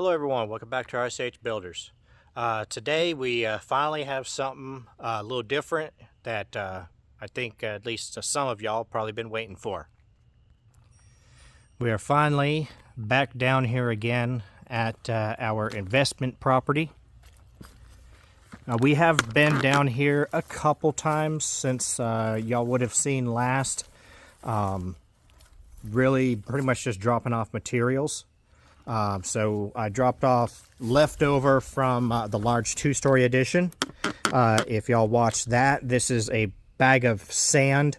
Hello everyone, welcome back to RSH Builders. Today we finally have something a little different that I think at least some of y'all probably been waiting for. We are finally back down here again at our investment property. We have been down here a couple times since y'all would have seen last. Really pretty much just dropping off materials. So I dropped off leftover from the large two-story addition. If y'all watched that, this is a bag of sand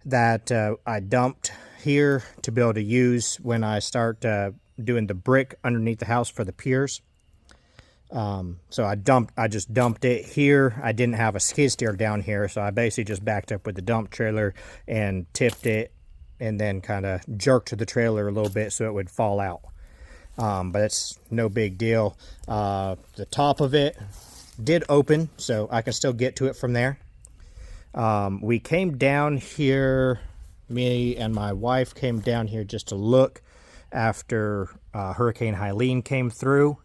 that I dumped here to be able to use when I start doing the brick underneath the house for the piers. So I just dumped it here. I didn't have a skid steer down here, so I basically just backed up with the dump trailer and tipped it and then kind of jerked the trailer a little bit so it would fall out. But it's no big deal. The top of it did open, so I can still get to it from there. We came down here, me and my wife came down here just to look after Hurricane Helene came through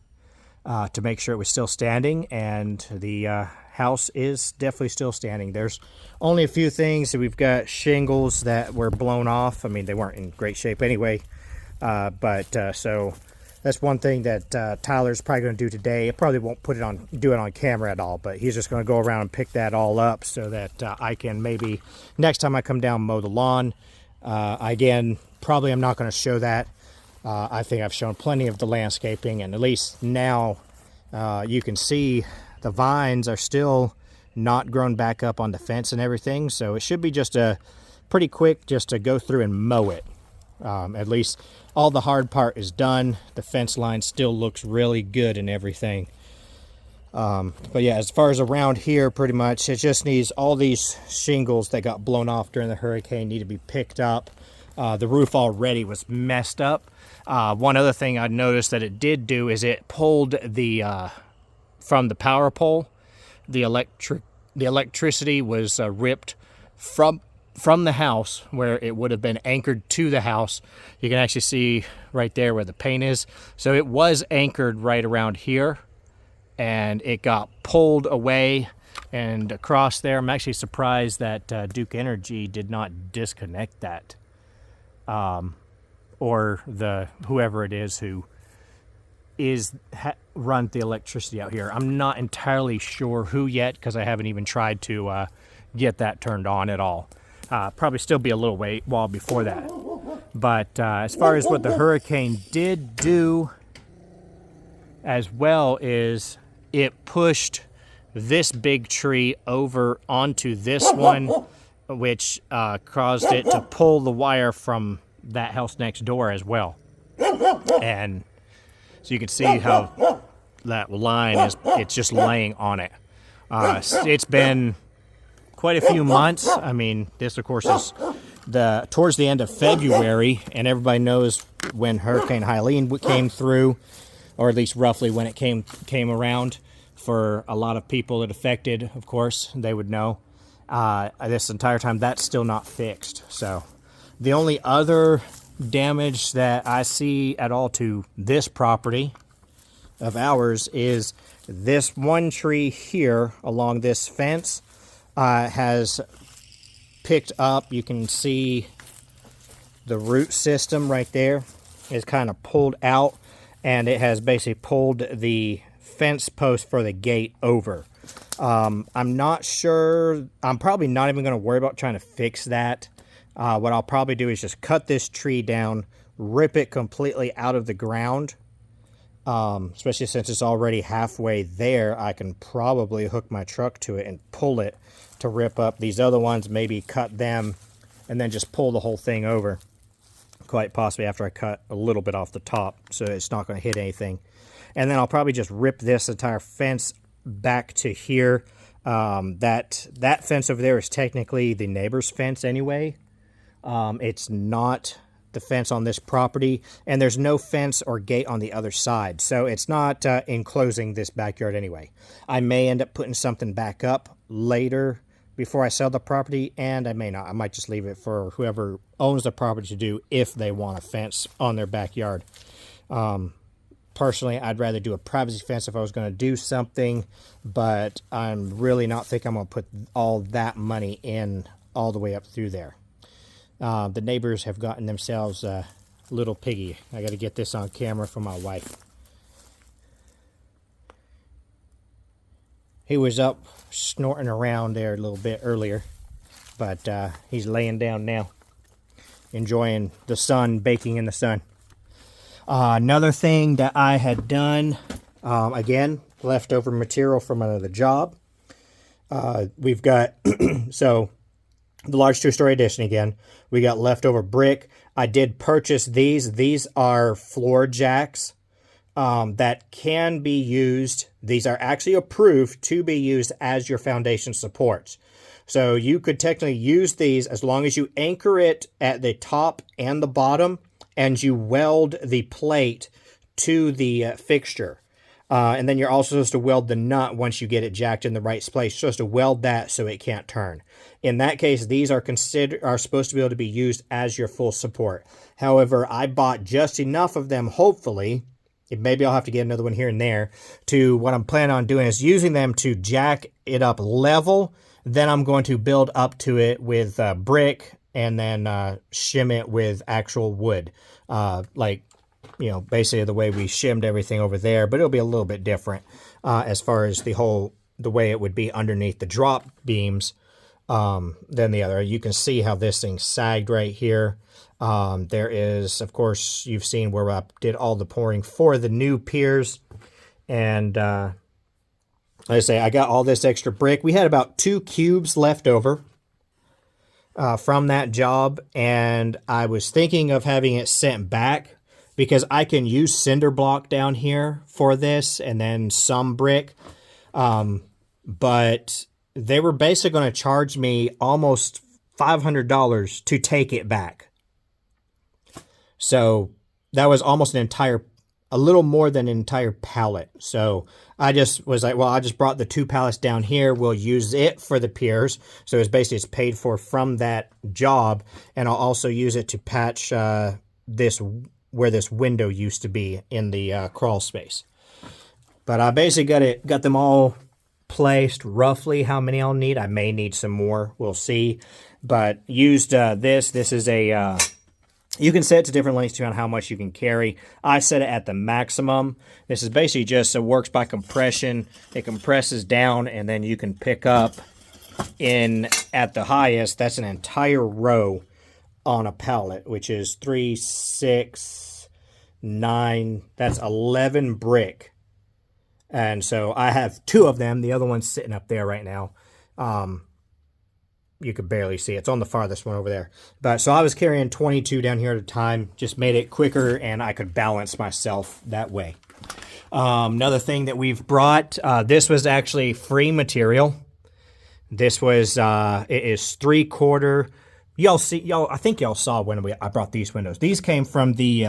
to make sure it was still standing, and the house is definitely still standing. There's only a few things. We've got shingles that were blown off. I mean, they weren't in great shape anyway, so that's one thing that Tyler's probably going to do today. I probably won't do it on camera at all, but he's just going to go around and pick that all up so that I can maybe next time I come down mow the lawn. Again, probably I'm not going to show that. I think I've shown plenty of the landscaping, and at least now you can see the vines are still not grown back up on the fence and everything, so it should be just a pretty quick just to go through and mow it. At least all the hard part is done. The fence line still looks really good and everything. But yeah, as far as around here, pretty much it just needs all these shingles that got blown off during the hurricane need to be picked up. The roof already was messed up. One other thing I noticed that it did do is it pulled the from the power pole. The electricity was ripped from the house where it would have been anchored to the house. You can actually see right there where the paint is. So it was anchored right around here, and it got pulled away and across there. I'm actually surprised that Duke Energy did not disconnect that. Or whoever it is who run the electricity out here. I'm not entirely sure who yet, because I haven't even tried to get that turned on at all. Probably still be a little while before that. But as far as what the hurricane did do as well is it pushed this big tree over onto this one, which caused it to pull the wire from that house next door as well. And so you can see how that line it's just laying on it. It's been quite a few months. I mean, this of course is towards the end of February, and everybody knows when Hurricane Helene came through, or at least roughly when it came around. For a lot of people it affected, of course, they would know. This entire time that's still not fixed. So the only other damage that I see at all to this property of ours is this one tree here along this fence has picked up. You can see the root system right there is kind of pulled out, and it has basically pulled the fence post for the gate over. I'm not sure. I'm probably not even going to worry about trying to fix that. What I'll probably do is just cut this tree down, rip it completely out of the ground. Especially since it's already halfway there, I can probably hook my truck to it and pull it to rip up these other ones, maybe cut them, and then just pull the whole thing over. Quite possibly after I cut a little bit off the top, so it's not going to hit anything. And then I'll probably just rip this entire fence back to here. That fence over there is technically the neighbor's fence anyway. It's not the fence on this property, and there's no fence or gate on the other side, so it's not enclosing this backyard anyway. I may end up putting something back up later before I sell the property, and I may not. I might just leave it for whoever owns the property to do if they want a fence on their backyard. personally, I'd rather do a privacy fence if I was going to do something, but I'm really not think I'm going to put all that money in all the way up through there. The neighbors have gotten themselves a little piggy. I got to get this on camera for my wife. He was up snorting around there a little bit earlier, but he's laying down now, enjoying the sun, baking in the sun. Another thing that I had done, again, leftover material from another job. We've got, so the large two-story addition again. We got leftover brick. I did purchase these. These are floor jacks that can be used. These are actually approved to be used as your foundation supports. So you could technically use these as long as you anchor it at the top and the bottom, and you weld the plate to the fixture. And then you're also supposed to weld the nut once you get it jacked in the right place. You're supposed to weld that so it can't turn. In that case, these are supposed to be able to be used as your full support. However, I bought just enough of them, hopefully, maybe I'll have to get another one here and there, to what I'm planning on doing is using them to jack it up level. Then I'm going to build up to it with brick, and then shim it with actual wood, like, you know, basically the way we shimmed everything over there, but it'll be a little bit different as far as the way it would be underneath the drop beams than the other. You can see how this thing sagged right here. There is, of course, you've seen where I did all the pouring for the new piers, and like I say, I got all this extra brick. We had about 2 cubes left over from that job, and I was thinking of having it sent back because I can use cinder block down here for this and then some brick. But they were basically going to charge me almost $500 to take it back. So that was almost a little more than an entire pallet. So I just was like, well, I just brought the 2 pallets down here. We'll use it for the piers. So it's paid for from that job. And I'll also use it to patch this where this window used to be in the crawl space. But I basically got them all placed roughly how many I'll need. I may need some more. We'll see. But used this. This is a... you can set it to different lengths depending on how much you can carry. I set it at the maximum. This is basically just, it works by compression. It compresses down, and then you can pick up in at the highest. That's an entire row on a pallet, which is 3, 6, 9. That's 11 brick. And so I have 2 of them. The other one's sitting up there right now. You could barely see it. It's on the farthest one over there. But so I was carrying 22 down here at a time. Just made it quicker, and I could balance myself that way. Another thing that we've brought, this was actually free material. This was, it is 3/4. I think y'all saw when I brought these windows. These came from the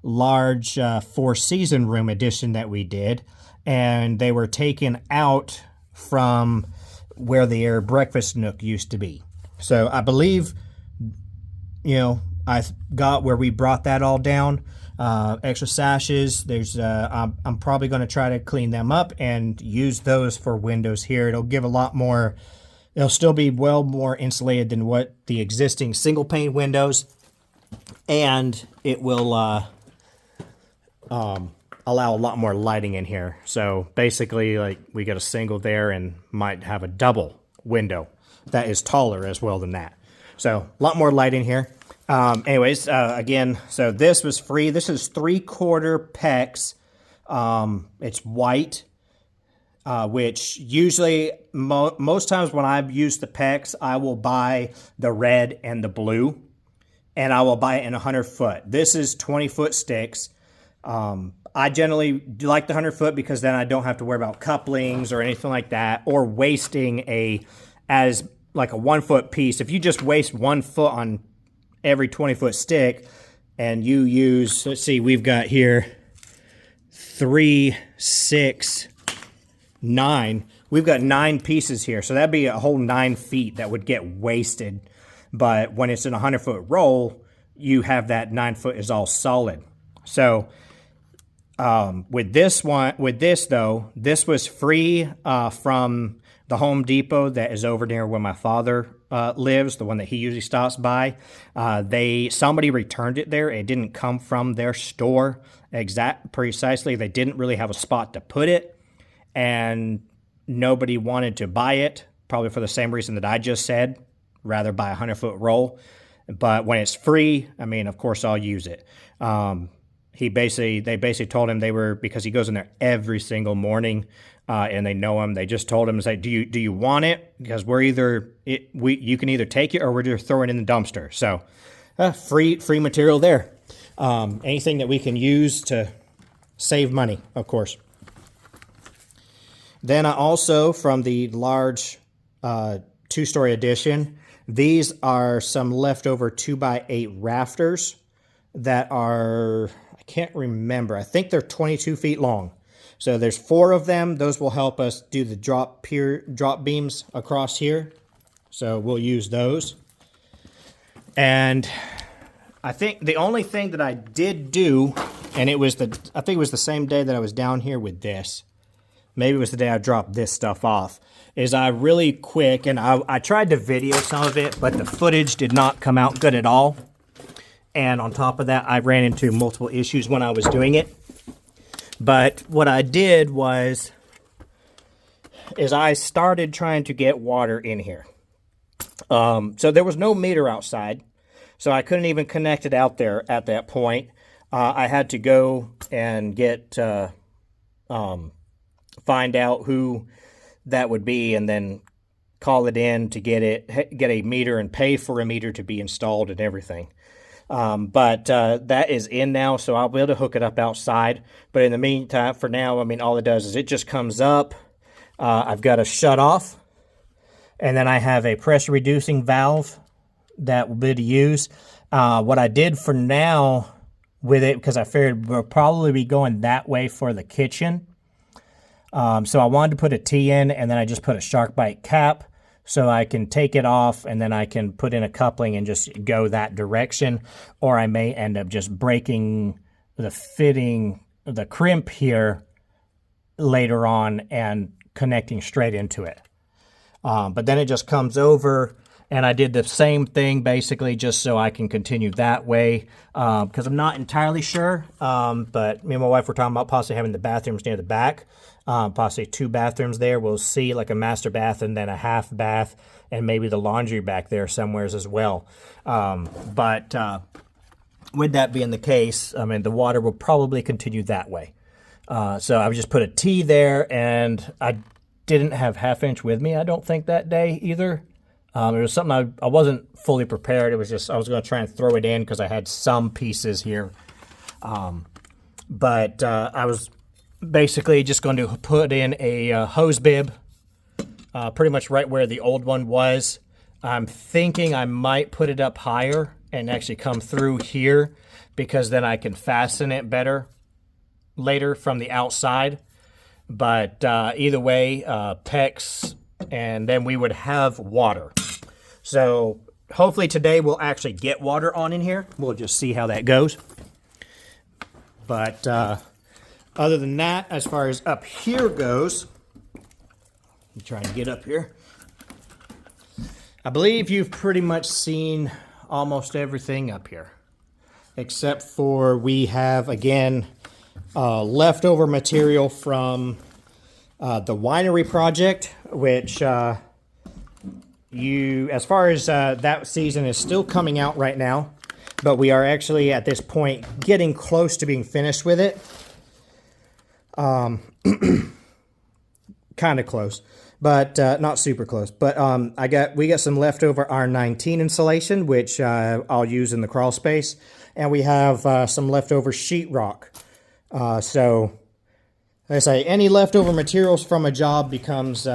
large 4-season room edition that we did, and they were taken out from where the breakfast nook used to be. So I believe, I got where we brought that all down. Extra sashes. There's I'm probably going to try to clean them up and use those for windows here. It'll give a lot more. It'll still be well more insulated than what the existing single pane windows, and it will allow a lot more lighting in here. So basically, like, we got a single there and might have a double window that is taller as well than that. So a lot more light in here. Anyways, again, so this was free. This is 3/4 PEX. It's white, which usually most times when I use the PEX, I will buy the red and the blue, and I will buy it in 100-foot. This is 20-foot sticks. I generally like the 100-foot because then I don't have to worry about couplings or anything like that, or wasting as like a 1-foot piece. If you just waste 1 foot on every 20-foot stick, and you use, let's see, we've got here 3, 6, 9. We've got 9 pieces here, so that'd be a whole 9 feet that would get wasted. But when it's in a 100-foot roll, you have that 9 foot is all solid. So With this though, this was free from the Home Depot that is over near where my father lives, the one that he usually stops by. Somebody returned it there. It didn't come from their store precisely. They didn't really have a spot to put it, and nobody wanted to buy it, probably for the same reason that I just said, rather buy a 100-foot roll. But when it's free, I mean, of course I'll use it. They basically told him because he goes in there every single morning, and they know him. They just told him, do you want it? Because you can either take it or we're just throwing it in the dumpster. So, free material there. Anything that we can use to save money, of course. Then I also, from the large 2-story addition, these are some leftover 2x8 rafters that are, I can't remember, I think they're 22 feet long. So there's 4 of them. Those will help us do the drop beams across here. So we'll use those. And I think the only thing that I did do, and I think it was the same day that I was down here with this, maybe it was the day I dropped this stuff off, is I really quick, and I tried to video some of it, but the footage did not come out good at all. And on top of that, I ran into multiple issues when I was doing it. But what I did is I started trying to get water in here. So there was no meter outside, so I couldn't even connect it out there at that point. I had to go and find out who that would be, and then call it in to get a meter and pay for a meter to be installed and everything. But that is in now, so I'll be able to hook it up outside. But in the meantime, for now, I mean, all it does is it just comes up. I've got a shut off, and then I have a pressure reducing valve that will be to use. What I did for now with it, because I figured we'll probably be going that way for the kitchen. So I wanted to put a T in, and then I just put a SharkBite cap so I can take it off, and then I can put in a coupling and just go that direction. Or I may end up just breaking the crimp here later on and connecting straight into it. But then it just comes over, and I did the same thing basically just so I can continue that way, because I'm not entirely sure. But me and my wife were talking about possibly having the bathrooms near the back. Possibly 2 bathrooms there. We'll see, like a master bath and then a half bath, and maybe the laundry back there somewheres as well. But with that being the case, I mean, the water will probably continue that way. So I would just put a T there, and I didn't have 1/2 inch with me, I don't think, that day either. It was something I wasn't fully prepared. It was just I was going to try and throw it in because I had some pieces here. But I was basically just going to put in a hose bib pretty much right where the old one was. I'm thinking I might put it up higher and actually come through here, because then I can fasten it better later from the outside. But either way, PEX, and then we would have water. So hopefully today we'll actually get water on in here. We'll just see how that goes. But other than that, as far as up here goes, let me try and get up here. I believe you've pretty much seen almost everything up here, except for we have, again, leftover material from the winery project, which as far as that season is still coming out right now, but we are actually at this point getting close to being finished with it. Kind of close, but not super close. But we got some leftover R19 insulation, which I'll use in the crawl space, and we have some leftover sheetrock. So, like I say, any leftover materials from a job becomes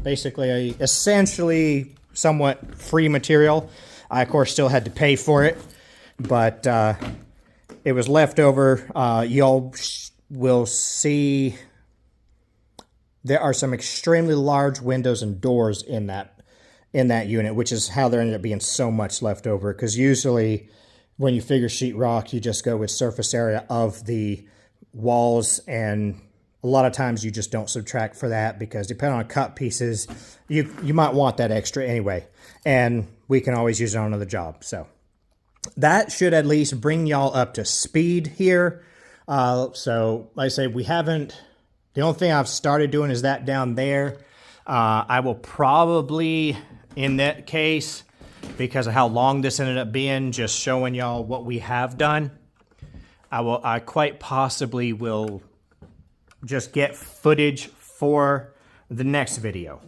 basically essentially somewhat free material. I, of course, still had to pay for it, but it was leftover. Y'all will see there are some extremely large windows and doors in that unit, which is how there ended up being so much leftover, because usually when you figure sheetrock, you just go with surface area of the walls, and a lot of times you just don't subtract for that because depending on cut pieces, you might want that extra anyway, and we can always use it on another job. So that should at least bring y'all up to speed here. So like I say, the only thing I've started doing is that down there. I will probably, in that case, because of how long this ended up being, just showing y'all what we have done, I quite possibly will just get footage for the next video.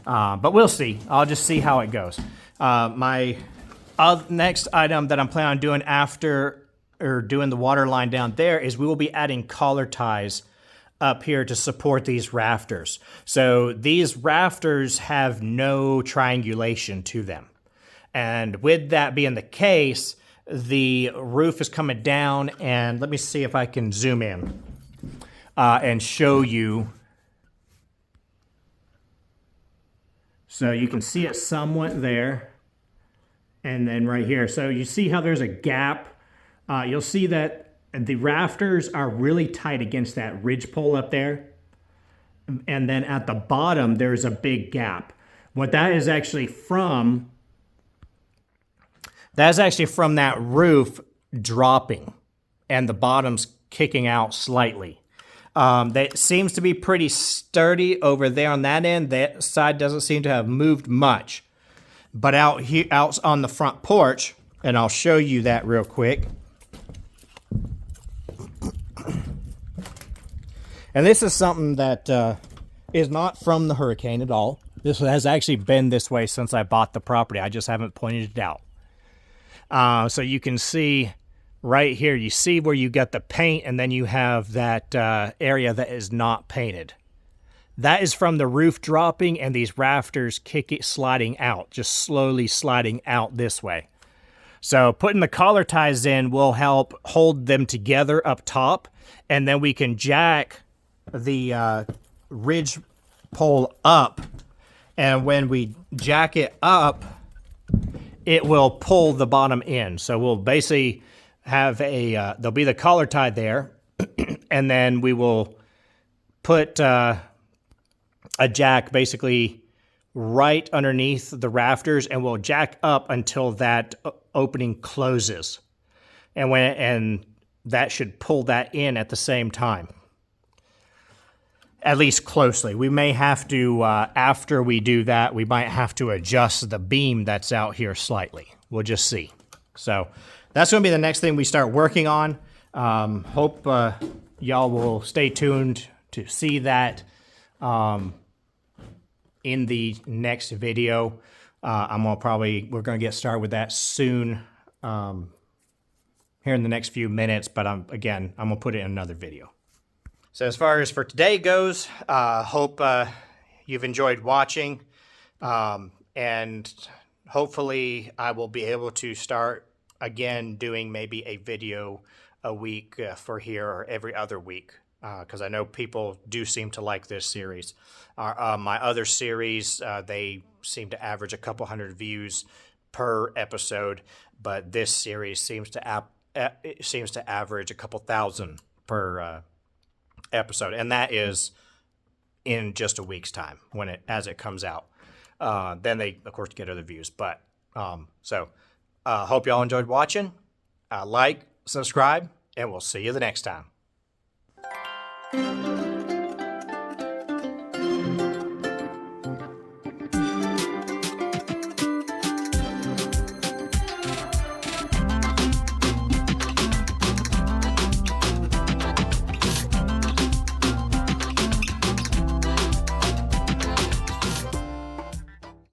But we'll see. I'll just see how it goes. My next item that I'm planning on doing after doing the water line down there is we will be adding collar ties up here to support these rafters. So these rafters have no triangulation to them. And with that being the case, the roof is coming down, and let me see if I can zoom in and show you. So you can see it somewhat there, and then right here. So you see how there's a gap. You'll see that the rafters are really tight against that ridge pole up there. And then at the bottom, there's a big gap. What that is actually from, that roof dropping and the bottom's kicking out slightly. That seems to be pretty sturdy over there on that end. That side doesn't seem to have moved much. But out here, out on the front porch, and I'll show you that real quick. And this is something that is not from the hurricane at all. This has actually been this way since I bought the property. I just haven't pointed it out. So you can see right here, you see where you got the paint, and then you have that area that is not painted. That is from the roof dropping and these rafters sliding out, just slowly sliding out this way. So putting the collar ties in will help hold them together up top, and then we can jack the ridge pole up, and when we jack it up, it will pull the bottom in. So we'll basically have there'll be the collar tie there, and then we will put a jack basically right underneath the rafters, and we'll jack up until that opening closes. And that should pull that in at the same time. At least closely. We may have to, after we do that, we might have to adjust the beam that's out here slightly. We'll just see. So that's going to be the next thing we start working on. Hope y'all will stay tuned to see that in the next video. We're going to get started with that soon here in the next few minutes, but I'm going to put it in another video. So as far as for today goes, hope you've enjoyed watching, and hopefully I will be able to start again doing maybe a video a week for here, or every other week, because I know people do seem to like this series. My other series, they seem to average a couple hundred views per episode, but this series seems to average a couple thousand per episode, and that is in just a week's time as it comes out. Then they of course get other views, but hope y'all enjoyed watching. Like, subscribe, and we'll see you the next time.